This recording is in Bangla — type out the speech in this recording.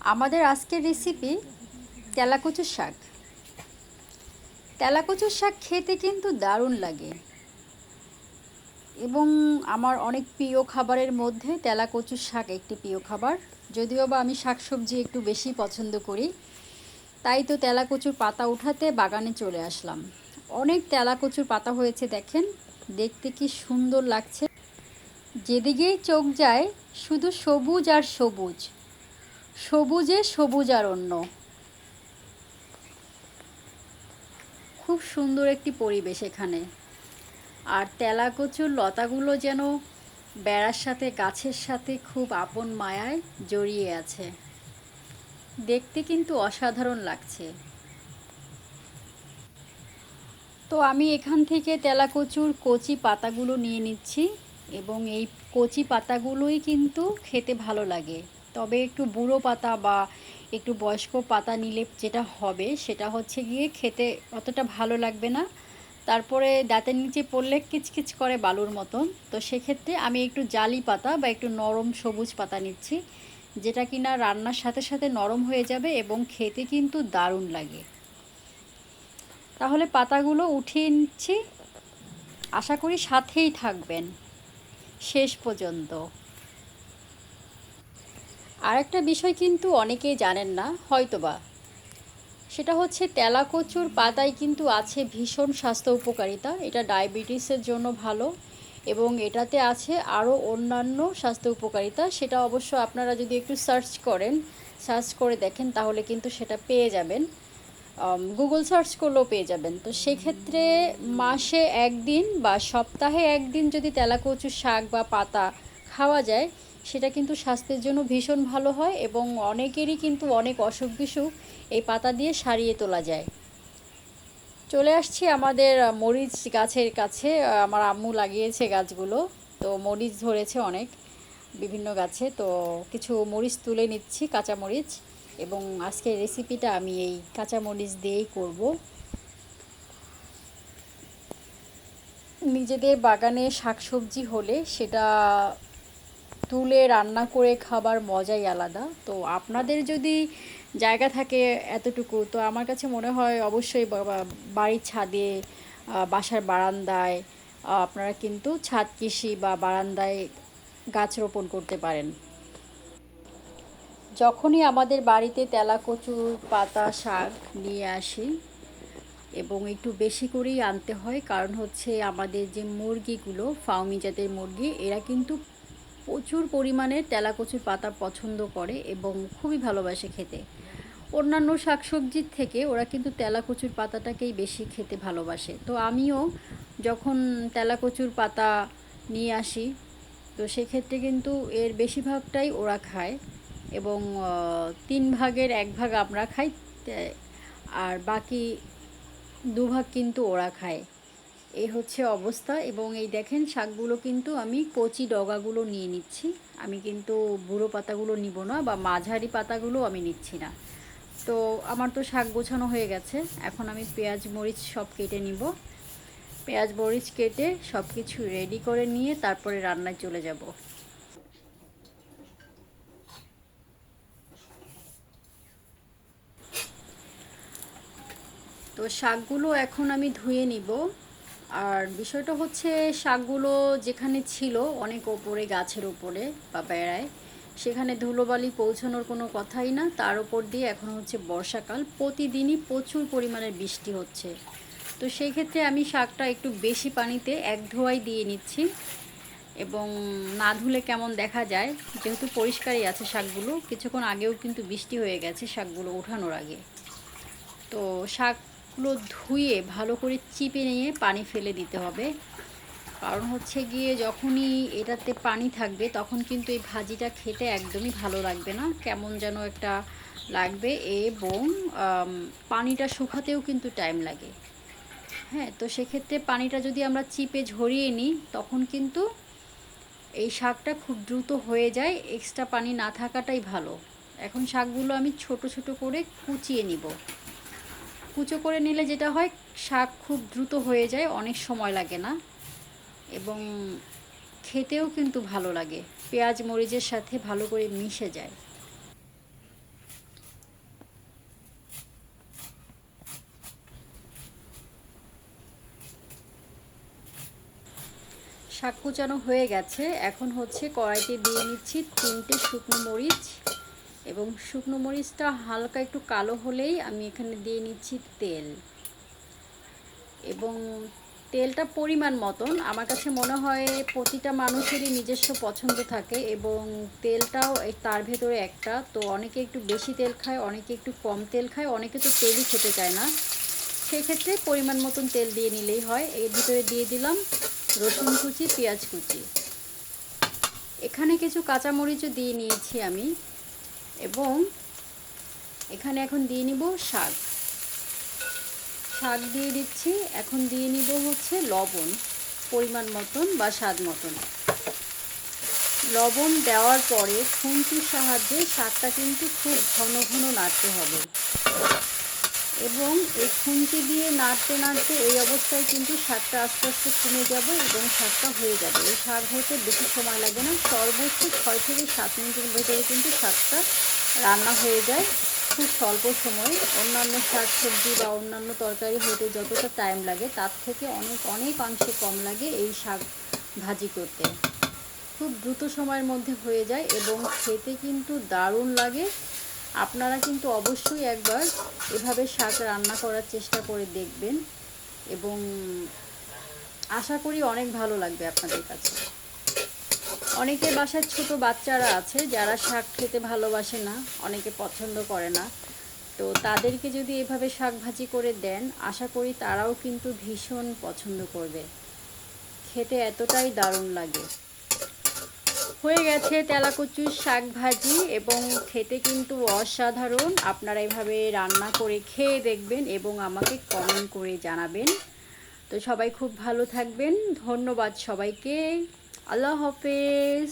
আমাদের আজকের রেসিপি তেলাকুচুর শাক। তেলাকুচুর শাক খেতে কিন্তু দারুণ লাগে এবং আমার অনেক প্রিয় খাবারের মধ্যে তেলাকুচুর শাক একটি প্রিয় খাবার। যদিও বা আমি শাকসবজি একটু বেশি পছন্দ করি, তাই তো তেলাকুচুর পাতা উঠাতে বাগানে চলে আসলাম। অনেক তেলাকুচুর পাতা হয়েছে, দেখেন দেখতে কি সুন্দর লাগছে। যেদিকেই চোখ যায় শুধু সবুজ আর সবুজ, সবুজে সবুজ আর অন্য। খুব সুন্দর একটি পরিবেশ এখানে। আর তেলাকুচুর লতাগুলো যেন বেড়ার সাথে গাছের সাথে খুব আপন মায়ায় জড়িয়ে আছে। দেখতে কিন্তু অসাধারণ লাগছে। তো আমি এখান থেকে তেলাকুচুর কচি পাতাগুলো নিয়ে নিচ্ছি এবং এই কচি পাতাগুলোই কিন্তু খেতে ভালো লাগে। তবে একটু বুড়ো পাতা বা একটু বয়স্ক পাতা নিলে যেটা হবে সেটা হচ্ছে গিয়ে খেতে অতটা ভালো লাগবে না, তারপরে দাঁতের নিচে পড়লে কিচকিচ করে বালুর মতন। তো সেক্ষেত্রে আমি একটু জালি পাতা বা একটু নরম সবুজ পাতা নিচ্ছি, যেটা কিনা রান্নার সাথে সাথে নরম হয়ে যাবে এবং খেতে কিন্তু দারুণ লাগে। তাহলে পাতাগুলো উঠিয়ে নিচ্ছি, আশা করি সাথেই থাকবেন শেষ পর্যন্ত। আরেকটা বিষয় কিন্তু অনেকেই জানেন না হয়তোবা, সেটা হচ্ছে তেলাকুচুর পাতায় কিন্তু আছে ভীষণ স্বাস্থ্য উপকারিতা। এটা ডায়াবেটিসের জন্য ভালো এবং এটাতে আছে আরও অন্যান্য স্বাস্থ্য উপকারিতা। সেটা অবশ্য আপনারা যদি একটু সার্চ করে দেখেন তাহলে কিন্তু সেটা পেয়ে যাবেন। গুগল সার্চ করলেও পেয়ে যাবেন। তো সেক্ষেত্রে মাসে একদিন বা সপ্তাহে একদিন যদি তেলাকুচুর শাক বা পাতা খাওয়া যায়, সেটা কিন্তু স্বাস্থ্যের জন্য ভীষণ ভালো হয় এবং অনেকেরই কিন্তু অনেক অসুখ বিসুখ এই পাতা দিয়ে সারিয়ে তোলা যায়। চলে আসছি আমাদের মরিচ গাছের কাছে। আমার আম্মু লাগিয়েছে গাছগুলো, তো মরিচ ধরেছে অনেক বিভিন্ন গাছে। তো কিছু মরিচ তুলে নিচ্ছি, কাঁচা মরিচ, এবং আজকের রেসিপিটা আমি এই কাঁচা মরিচ দিয়েই করব। নিজেদের বাগানে শাকসবজি হলে সেটা তুলে রান্না করে খাবার মজাই আলাদা। তো আপনাদের যদি জায়গা থাকে এতটুকু, তো আমার কাছে মনে হয় অবশ্যই বাড়ির ছাদে, বাসার বারান্দায় আপনারা কিন্তু ছাদ কৃষি বা বারান্দায় গাছ রোপণ করতে পারেন। যখনই আমাদের বাড়িতে তেলাকুচুর পাতা শাক নিয়ে আসি, এবং একটু বেশি করেই আনতে হয়, কারণ হচ্ছে আমাদের যে মুরগিগুলো ফার্মি জাতের মুরগি, এরা কিন্তু প্রচুর পরিমাণে তেলাকুচুর পাতা পছন্দ করে এবং খুবই ভালোবাসে খেতে। অন্যান্য শাকসবজির থেকে ওরা কিন্তু তেলাকুচুর পাতাটাকেই বেশি খেতে ভালোবাসে। তো আমিও যখন তেলাকুচুর পাতা নিয়ে আসি, তো সেক্ষেত্রে কিন্তু এর বেশিরভাগটাই ওরা খায় এবং 3 ভাগের 1 ভাগ আমরা খাই, আর বাকি 2 ভাগ কিন্তু ওরা খায়। এই হচ্ছে অবস্থা। এবং এই দেখেন শাকগুলো কিন্তু আমি কচি ডগাগুলো নিয়ে নিচ্ছি। আমি কিন্তু বুড়ো পাতাগুলো নিব না বা মাঝারি পাতাগুলো আমি নিচ্ছি না। তো আমার তো শাক গোছানো হয়ে গেছে, এখন আমি পেঁয়াজ মরিচ সব কেটে নিব। পেঁয়াজ মরিচ কেটে সব কিছু রেডি করে নিয়ে তারপরে রান্নায় চলে যাব। তো শাকগুলো এখন আমি ধুয়ে নিব। আর বিষয়টা হচ্ছে শাকগুলো যেখানে ছিল অনেক ওপরে, গাছের ওপরে বা বেড়ায়, সেখানে ধুলোবালি পৌঁছানোর কোনো কথাই না। তার উপর দিয়ে এখন হচ্ছে বর্ষাকাল, প্রতিদিনই প্রচুর পরিমাণে বৃষ্টি হচ্ছে। তো সেই ক্ষেত্রে আমি শাকটা একটু বেশি পানিতে 1 ধোয়াই দিয়ে নিচ্ছি। এবং না ধুলে কেমন দেখা যায়, যেহেতু পরিষ্কারই আছে শাকগুলো, কিছুক্ষণ আগেও কিন্তু বৃষ্টি হয়ে গেছে শাকগুলো ওঠানোর আগে। তো শাকগুলো ধুয়ে ভালো করে চিপে নিয়ে পানি ফেলে দিতে হবে, কারণ হচ্ছে গিয়ে যখনই এটাতে পানি থাকবে তখন কিন্তু এই ভাজিটা খেতে একদমই ভালো লাগবে না, কেমন যেন একটা লাগবে। এবং পানিটা শুকাতেও কিন্তু টাইম লাগে। হ্যাঁ, তো সেক্ষেত্রে পানিটা যদি আমরা চিপে ঝরিয়ে নিই তখন কিন্তু এই শাকটা খুব দ্রুত হয়ে যায়, এক্সট্রা পানি না থাকাটাই ভালো। এখন শাকগুলো আমি ছোট ছোট করে কুচিয়ে নিব। কুচো করে নিলে যেটা হয়, শাক খুব দ্রুত হয়ে যায়, অনেক সময় লাগে না এবং খেতেও কিন্তু ভালো লাগে, পেঁয়াজ মরিচের সাথে ভালো করে মিশে যায়। শাক কুচানো হয়ে গেছে। এখন হচ্ছে কড়াইতে দিয়ে নিচ্ছি 3টে শুকনো মরিচ, এবং শুকনো মরিচটা হালকা একটু কালো হলেই আমি এখানে দিয়ে নিচ্ছি তেল। এবং তেলটা পরিমাণ মতন, আমার কাছে মনে হয় প্রতিটা মানুষেরই নিজস্ব পছন্দ থাকে, এবং তেলটাও তার ভেতরে একটা। তো অনেকে একটু বেশি তেল খায়, অনেকে একটু কম তেল খায়, অনেকে তো তেলই খেতে চায় না। সেক্ষেত্রে পরিমাণ মতন তেল দিয়ে নিলেই হয়। এর ভিতরে দিয়ে দিলাম রসুন কুচি, পেঁয়াজ কুচি, এখানে কিছু কাঁচামরিচও দিয়ে নিয়েছি আমি। এবং এখানে এখন দিয়ে নিব শাক শাক দিয়ে দিচ্ছি। এখন দিয়ে নিব হচ্ছে লবণ পরিমাণ মতন বা স্বাদ মতন। লবণ দেওয়ার পরে খুন্তির সাহায্যে শাকটা কিন্তু খুব ঘন ঘন নাড়তে হবে, এবং এই খুন্তি দিয়ে নাড়তে নাড়তে এই অবস্থায় কিন্তু শাকটা আস্তে আস্তে কমে যাবে এবং শাকটা হয়ে যাবে। এই শাক হতে বেশি সময় লাগে না, সর্বোচ্চ 6 থেকে 7 মিনিটের ভেতরে কিন্তু শাকটা রান্না হয়ে যায়, খুব স্বল্প সময়ে। অন্যান্য শাক সবজি বা অন্যান্য তরকারি হতে যতটা টাইম লাগে তার থেকে অনেক অনেকাংশে কম লাগে এই শাক ভাজি করতে। খুব দ্রুত সময়ের মধ্যে হয়ে যায় এবং খেতে কিন্তু দারুণ লাগে। আপনারা কিন্তু অবশ্যই একবার এভাবে শাক রান্না করার চেষ্টা করে দেখবেন, এবং আশা করি অনেক ভালো লাগবে আপনাদের কাছে। অনেকের বাসায় ছোট বাচ্চারা আছে যারা শাক খেতে ভালোবাসে না, অনেকে পছন্দ করে না। তো তাদেরকে যদি এভাবে শাক ভাজি করে দেন, আশা করি তারাও কিন্তু ভীষণ পছন্দ করবে। খেতে এতটাই দারুণ লাগে। হয়ে গেছে তেলাকুচুর শাক ভাজি, এবং খেতে কিন্তু অসাধারণ। আপনারা এভাবে রান্না করে খেয়ে দেখবেন এবং আমাকে কমেন্ট করে জানাবেন। তো সবাই খুব ভালো থাকবেন। ধন্যবাদ সবাইকে। আল্লাহ হাফেজ।